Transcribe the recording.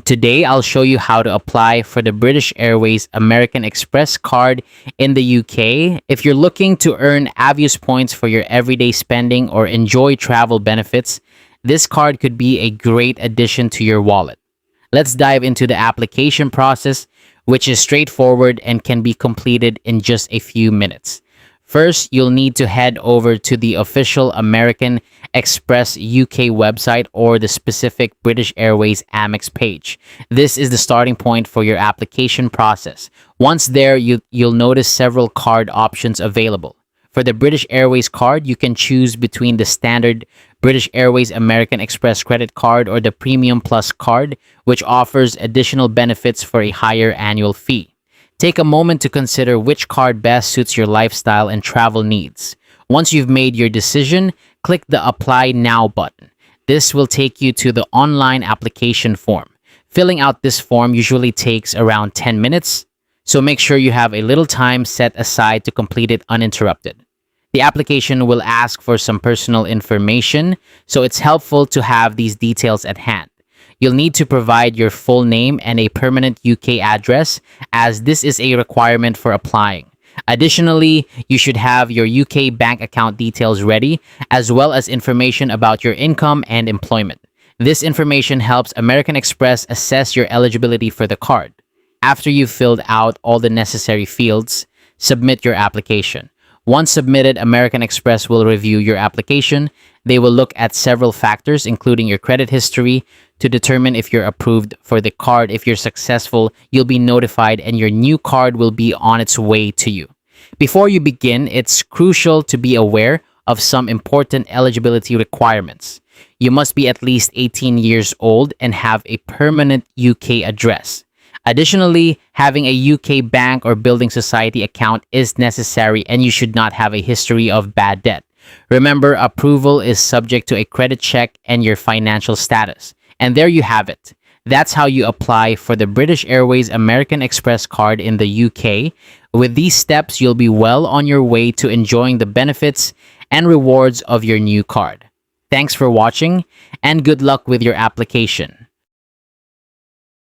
Today, I'll show you how to apply for the British Airways American Express card in the UK. If you're looking to earn Avios points for your everyday spending or enjoy travel benefits, this card could be a great addition to your wallet. Let's dive into the application process, which is straightforward and can be completed in just a few minutes. First, you'll need to head over to the official American Express UK website or the specific British Airways Amex page. This is the starting point for your application process. Once there, you'll notice several card options available. For the British Airways card, you can choose between the standard British Airways American Express credit card or the Premium Plus card, which offers additional benefits for a higher annual fee. Take a moment to consider which card best suits your lifestyle and travel needs. Once you've made your decision, click the Apply Now button. This will take you to the online application form. Filling out this form usually takes around 10 minutes, so make sure you have a little time set aside to complete it uninterrupted. The application will ask for some personal information, so it's helpful to have these details at hand. You'll need to provide your full name and a permanent UK address, as this is a requirement for applying. Additionally, you should have your UK bank account details ready, as well as information about your income and employment. This information helps American Express assess your eligibility for the card. After you've filled out all the necessary fields, submit your application. Once submitted, American Express will review your application. They will look at several factors, including your credit history, to determine if you're approved for the card. If you're successful, you'll be notified and your new card will be on its way to you. Before you begin, it's crucial to be aware of some important eligibility requirements. You must be at least 18 years old and have a permanent UK address. Additionally, having a UK bank or building society account is necessary, and you should not have a history of bad debt. Remember, approval is subject to a credit check and your financial status. And there you have it. That's how you apply for the British Airways American Express card in the UK. With these steps, you'll be well on your way to enjoying the benefits and rewards of your new card. Thanks for watching, and good luck with your application.